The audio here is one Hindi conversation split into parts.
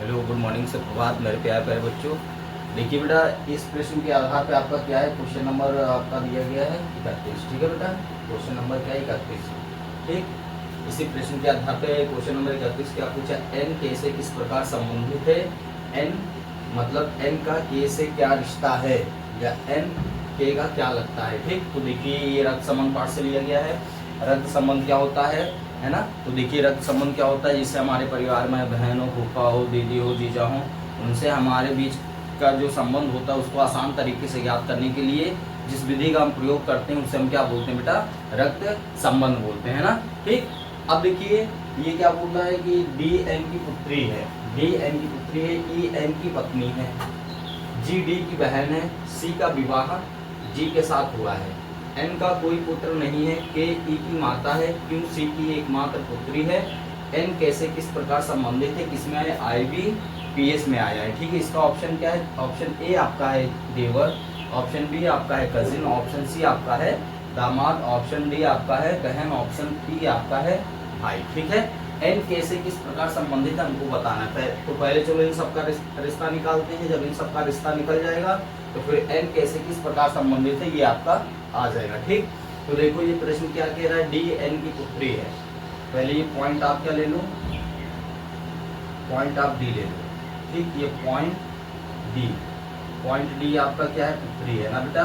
हेलो, गुड मॉर्निंग, सुप्रभात मेरे प्यारे प्यारे बच्चों। देखिए बेटा, इस प्रश्न के आधार पे आपका क्या है, क्वेश्चन नंबर आपका दिया गया है 31। ठीक है बेटा, क्वेश्चन नंबर क्या है 31। ठीक, इसी प्रश्न के आधार पे क्वेश्चन नंबर 31 क्या पूछा, एन के से किस प्रकार संबंधित है। एन मतलब एन का के से क्या रिश्ता है, या एन के का क्या लगता है। ठीक, तो देखिए ये रक्त संबंध पाठ से लिया गया है। रक्त संबंध क्या होता है ना। तो देखिए रक्त संबंध क्या होता है, जिससे हमारे परिवार में बहन हो, फूफा हो, दीदी हो, जीजा हो, उनसे हमारे बीच का जो संबंध होता है उसको आसान तरीके से ज्ञात करने के लिए जिस विधि का हम प्रयोग करते हैं उसे हम क्या बोलते हैं बेटा, रक्त संबंध बोलते हैं ना। ठीक, अब देखिए ये क्या बोल रहा है कि डी एन की पुत्री है, डी एन की पुत्री है, ई एन की पत्नी है, जी डी की बहन है, सी का विवाह जी के साथ हुआ है, एन का कोई पुत्र नहीं है, के ई की माता है, क्यू सी की एकमात्र पुत्री है, एन कैसे किस प्रकार संबंधित है, किसमें आया, आई बी पी एस में आया है। ठीक है, इसका ऑप्शन क्या है, ऑप्शन ए आपका है देवर, ऑप्शन बी आपका है कजिन, ऑप्शन सी आपका है दामाद, ऑप्शन डी आपका है बहन, ऑप्शन ई आपका है भाई। ठीक है, एन कैसे किस प्रकार संबंधित है हमको बताना है। तो पहले चलो इन सबका रिश्ता निकालते हैं। जब इन सबका रिश्ता निकल जाएगा तो फिर एन कैसे किस प्रकार संबंधित है ये आपका आ जाएगा। ठीक, तो देखो ये प्रश्न क्या कह रहा है, डी एन की पुत्री है। पहले ये पॉइंट आप क्या ले लो, पॉइंट आप डी ले लो। ठीक, ये पॉइंट डी, पॉइंट डी आपका क्या है, पुत्री है ना बेटा।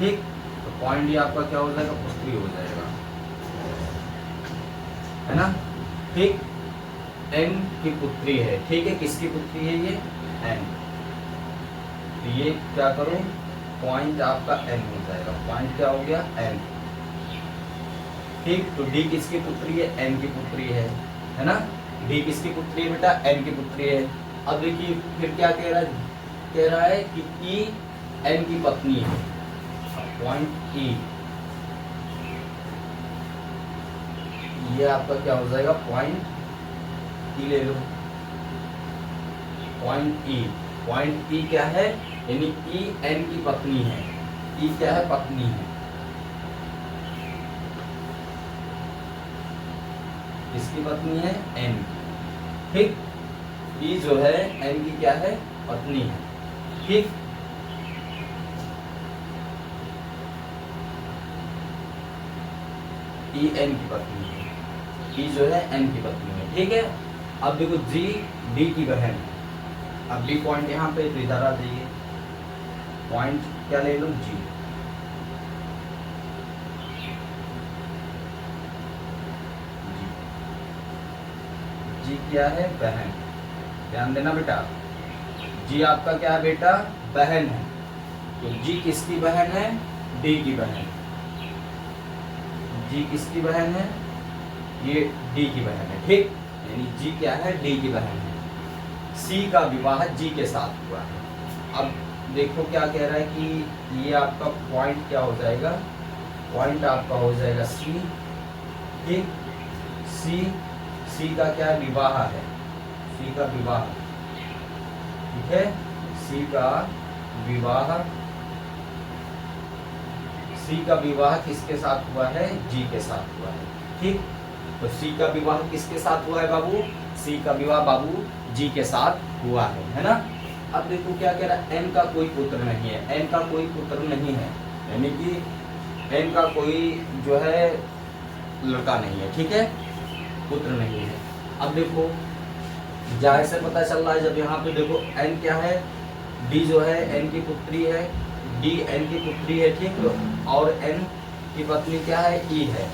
ठीक, तो पॉइंट डी आपका क्या हो जाएगा, पुत्री हो जाएगा, है ना। ठीक, एन की पुत्री है। ठीक है, किसकी पुत्री है ये, एन। तो ये क्या करो, पॉइंट आपका एन हो जाएगा, पॉइंट क्या हो गया, एन। ठीक, तो डी किसकी पुत्री है, एन की पुत्री है ना। डी किसकी पुत्री है बेटा, एन की पुत्री है। अब देखिए फिर क्या कह रहा है कि ई एन की पत्नी है, पॉइंट ई, ये आपका क्या हो जाएगा, पॉइंट ई ले लो, पॉइंट ई। पॉइंट ई क्या है, यानी ई एन की पत्नी है, ई क्या है, पत्नी है। किसकी पत्नी है, एन की। ठीक, ई जो है एन की क्या है, पत्नी है। ठीक, ई एन की पत्नी है, ई जो है एन की पत्नी है। ठीक है, अब देखो जी डी की बहन है। अब डी पॉइंट यहाँ पे इधर आ जाइए, पॉइंट क्या ले लो, जी। जी क्या है, बहन। ध्यान देना बेटा, जी आपका क्या है बेटा, बहन है। तो जी किसकी बहन है, डी की बहन। जी किसकी बहन है, ये डी की बहन है। ठीक, यानी जी क्या है, डी की बहन है। सी का विवाह जी के साथ हुआ है। अब देखो क्या कह रहा है कि ये आपका पॉइंट क्या हो जाएगा, पॉइंट आपका हो जाएगा सी। ठीक, सी, सी का क्या विवाह है, सी का विवाह। ठीक है, सी का विवाह, सी का विवाह किसके साथ हुआ है, जी के साथ हुआ है। ठीक, तो सी का विवाह किसके साथ हुआ है बाबू, सी का विवाह बाबू जी के साथ हुआ है ना। अब देखो क्या कह रहा है, एन का कोई पुत्र नहीं है, एन का कोई पुत्र नहीं है, यानी कि एन का कोई जो है लड़का नहीं है। ठीक है, पुत्र नहीं है। अब देखो जाहिर से पता चल रहा है, जब यहाँ पे देखो एन क्या है, डी जो है एन की पुत्री है, डी एन की पुत्री है। ठीक, और एन की पत्नी क्या है, ई है।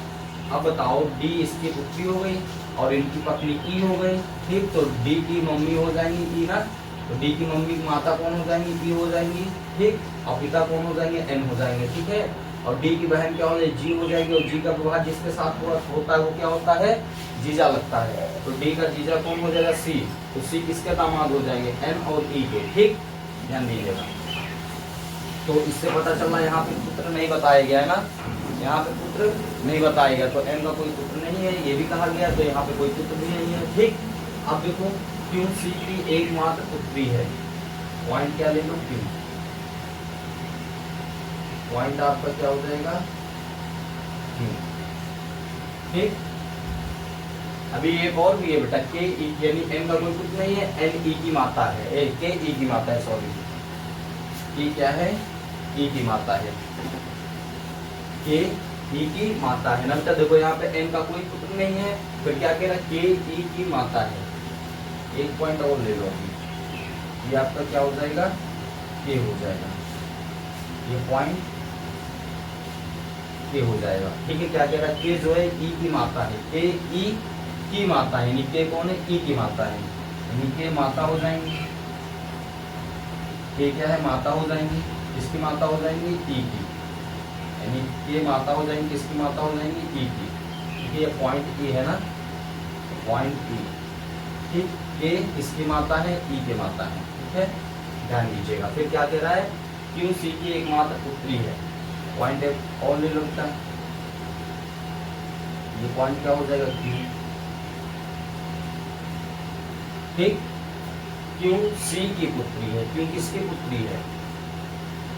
अब बताओ डी इसकी पुत्री हो गई और इनकी पत्नी ई हो गई। ठीक, तो डी की मम्मी हो जाएंगी ई ना, तो डी की मम्मी की माता कौन हो जाएंगी, ई हो जाएंगी। ठीक, और पिता कौन हो जाएंगे, एन हो जाएंगे। ठीक है, और डी की बहन क्या हो जाएगी, जी हो जाएगी, और जी का विवाह जिसके साथ होता है वो क्या होता है, जीजा लगता है। तो डी का जीजा कौन हो जाएगा, सी। तो सी किसके दामाद हो जाएंगे, एन और ई के। ठीक, ध्यान दीजिएगा। तो इससे पता चलना यहाँ पे पुत्र नहीं बताया गया है ना, यहाँ पे पुत्र नहीं बताया गया, तो एन का कोई पुत्र नहीं है, ये भी कहा गया, तो यहाँ पे कोई पुत्र भी नहीं है। ठीक, अब देखो क्यों सी की एकमात्र पुत्री है, पॉइंट क्या ले लो, क्यों। पॉइंट आपका क्या हो जाएगा, क्यों। ठीक, अभी एक और भी है बेटा, के ई, यानी एन का कोई कुछ नहीं है, एन ई की माता है, के ई की माता है, सॉरी, ई क्या है, ई की माता है, के ई की माता है ना बेटा। देखो यहाँ पे एन का कोई पुत्र नहीं है, फिर क्या कह रहा है, के ई की माता है। एक पॉइंट और ले लो, ये आपका क्या हो जाएगा, के हो जाएगा, ये पॉइंट के हो जाएगा, ठीक है। क्या कह रहा है, के जो है ई की माता है, के ई की माता है, यानी के कौन है, ई की माता है, यानी के माता हो जाएंगी, के क्या है, माता हो जाएंगी, किसकी माता हो जाएंगी, ई की, यानी के माता हो जाएंगी, किसकी माता हो जाएंगी, ई की, क्योंकि ये पॉइंट ई है ना, पॉइंट ई, ठीक। के किसकी माता है, ई के माता है, ठीक है, ध्यान दीजिएगा। फिर क्या कह रहा है, क्यों सी की एकमात्र पुत्री है, पॉइंट और ले लो बेटा, ये पॉइंट क्या हो जाएगा, क्यों, ठीक, क्यों सी की पुत्री है, क्यों किसकी पुत्री है,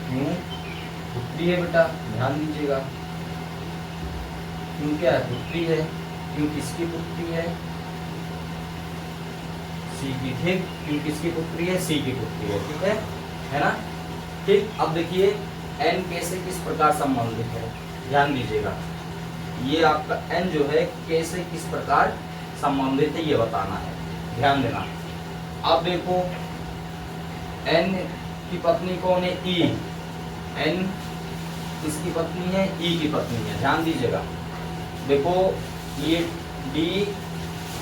क्यों पुत्री है बेटा, ध्यान दीजिएगा, क्यों क्या है, पुत्री है, क्यों किसकी पुत्री है, सी की, ठीक, क्यों किसकी पुत्री है, सी की पुत्री है, ठीक है ना, ठीक। अब देखिए एन के से किस प्रकार संबंधित है, ध्यान दीजिएगा, ये आपका एन जो है के से किस प्रकार संबंधित है ये बताना है, ध्यान देना। अब देखो एन की पत्नी कौन है, ई, एन किसकी पत्नी है, ई की पत्नी है, ध्यान दीजिएगा। देखो ये डी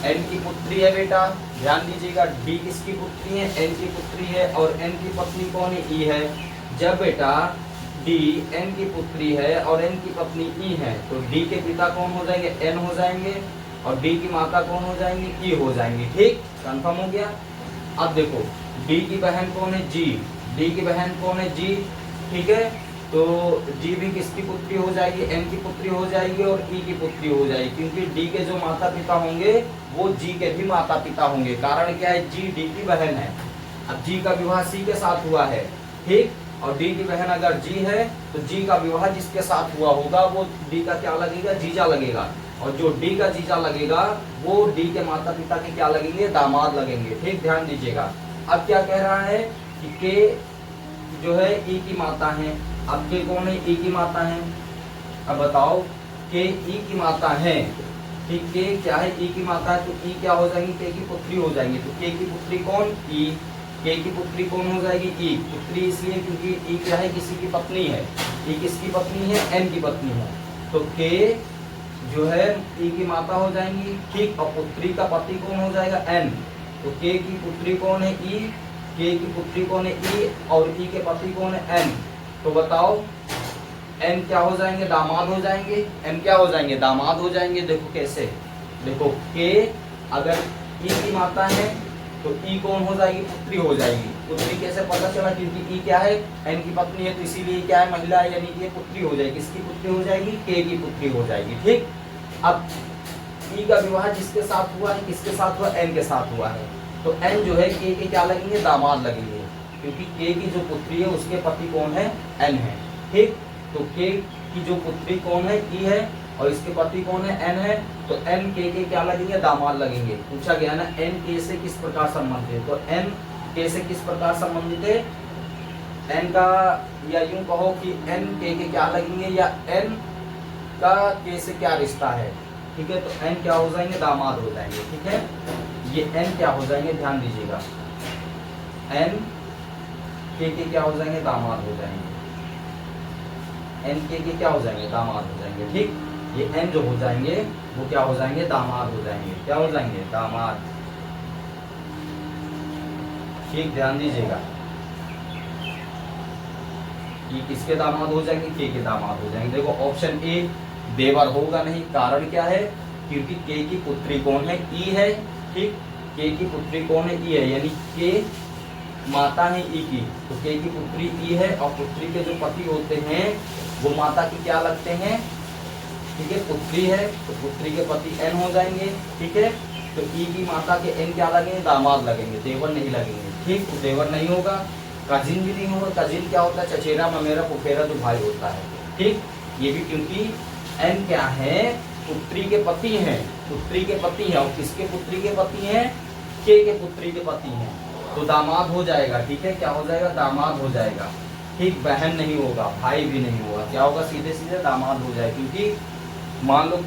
एन की पुत्री है बेटा, ध्यान दीजिएगा, डी किसकी पुत्री है, एन की पुत्री है, और एन की पत्नी कौन है, ई है। जब बेटा डी एन की पुत्री है और एन की पत्नी ई है, तो डी के पिता कौन हो जाएंगे, एन हो जाएंगे, और डी की माता कौन हो जाएंगी, ई हो जाएंगी, ठीक, कंफर्म हो गया। अब देखो डी की बहन कौन है, जी, डी की बहन कौन है, जी, ठीक है, तो जी भी किसकी पुत्री हो जाएगी, एन की पुत्री हो जाएगी और ई की पुत्री हो जाएगी, क्योंकि डी के जो माता पिता होंगे वो जी के भी माता पिता होंगे। कारण क्या है, जी डी की बहन है, अब जी का विवाह सी के साथ हुआ है, ठीक, और डी की बहन अगर जी है तो जी का विवाह जिसके साथ हुआ होगा वो डी का क्या लगेगा, जीजा लगेगा, और जो डी का जीजा लगेगा वो डी के माता पिता के क्या लगेंगे, दामाद लगेंगे, ठीक, ध्यान दीजिएगा। अब क्या कह रहा है कि के जो है ई की माता है, अब के कौन है, ई की माता है, अब बताओ के ई की माता है, ठीक, के क्या है, ई की माता है, तो ई क्या हो जाएंगी, के की पुत्री हो जाएंगी, तो के की पुत्री कौन, ई, के की पुत्री कौन हो जाएगी, ई, पुत्री इसलिए क्योंकि ई क्या है, किसी की पत्नी है, ई किसकी पत्नी है, एन की पत्नी है, तो के जो है ई की माता हो जाएंगी, ठीक, और पुत्री का पति कौन हो जाएगा, एन, तो के की पुत्री कौन है, ई, के की पुत्री कौन है, ई, और ई के पति कौन है, एन, तो बताओ एन क्या हो जाएंगे, दामाद हो जाएंगे, एन क्या हो जाएंगे, दामाद हो जाएंगे। देखो कैसे, देखो के अगर ई की माता है तो ई कौन हो जाएगी, पुत्री हो जाएगी, पुत्री कैसे पता चला, क्योंकि ई क्या है, एन की पत्नी है, तो इसीलिए क्या है, महिला है, यानी कि ये पुत्री हो जाएगी, किसकी पुत्री हो जाएगी, के की पुत्री हो जाएगी, ठीक। अब ई का विवाह जिसके साथ हुआ है, किसके साथ हुआ, एन के साथ हुआ है, तो एन जो है के क्या लगेंगे, दामाद लगेंगे, क्योंकि के की जो पुत्री है उसके पति कौन है, एन है, ठीक, तो के की जो पुत्री कौन है, ई है, और इसके पति कौन है, एन है, तो एन के क्या लगेंगे, दामाद लगेंगे। पूछा गया ना एन के से किस प्रकार संबंधित है, तो एन के से किस प्रकार संबंधित है, एन का, या यूं कहो कि एन के क्या लगेंगे, या एन का के से क्या रिश्ता है, ठीक है, तो एन क्या हो जाएंगे, दामाद हो जाएंगे, ठीक है, ये एन क्या हो जाएंगे, ध्यान दीजिएगा, एन के क्या हो जाएंगे, दामाद हो जाएंगे, एन के क्या हो जाएंगे, दामाद हो जाएंगे, ठीक, ये एन जो हो जाएंगे वो क्या हो जाएंगे, दामाद हो जाएंगे, क्या हो जाएंगे, दामाद, ठीक, ध्यान दीजिएगा, ये किसके दामाद हो जाएंगे, के दामाद हो जाएंगे। देखो ऑप्शन ए देवर होगा नहीं, कारण क्या है, क्योंकि के की पुत्री कौन है, ई है, ठीक, के की पुत्री कौन है, ई है, यानी के माता है ई की, तो के की पुत्री ई है, और पुत्री के जो पति होते हैं वो माता की क्या लगते हैं, ठीक है, पुत्री है, तो पुत्री के पति एन हो जाएंगे, ठीक है, तो ई की माता के एन क्या लगेंगे, दामाद लगेंगे, देवर नहीं लगेंगे, ठीक, तो देवर नहीं होगा, कजिन भी नहीं होगा, कजिन क्या होता है, चचेरा ममेरा फुफेरा जो भाई होता है, ठीक, ये भी क्योंकि एन क्या है, पुत्री के पति हैं, पुत्री के पति हैं, और किसके पुत्री के पति हैं, के पुत्री के पति हैं, तो दामाद हो जाएगा। ठीक है, क्या हो जाएगा, दामाद हो जाएगा। ठीक, बहन नहीं होगा, भाई भी नहीं होगा, क्या होगा, सीधे सीधे दामाद हो जाएगा। क्योंकि मान लो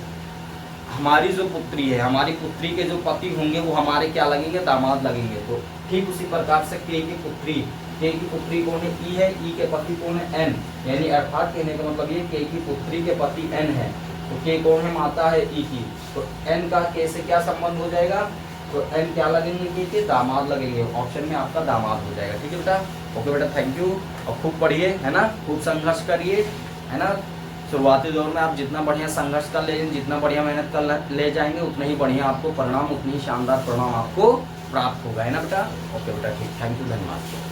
हमारी जो पुत्री है, हमारी पुत्री के जो पति होंगे वो हमारे क्या लगेंगे, दामाद लगेंगे। तो ठीक उसी प्रकार से के की पुत्री कौन है, ई है, ई के पति कौन है, एन, यानी अर्थात कहने का मतलब ये के की पुत्री के पति एन है, तो के कौन है, माता है ई की, तो एन का के से क्या संबंध हो जाएगा, तो एन क्या लगेंगे, के दामाद लगेंगे। ऑप्शन में आपका दामाद हो जाएगा। ठीक है बेटा, ओके बेटा, थैंक यू। और खूब पढ़िए, है ना, खूब संघर्ष करिए, है ना। शुरुआती दौर में आप जितना बढ़िया संघर्ष कर ले, जितना बढ़िया मेहनत कर ले जाएंगे, उतना ही बढ़िया आपको परिणाम, उतनी ही शानदार परिणाम आपको प्राप्त होगा, है ना बेटा। ओके बेटा, ठीक, थैंक यू, धन्यवाद।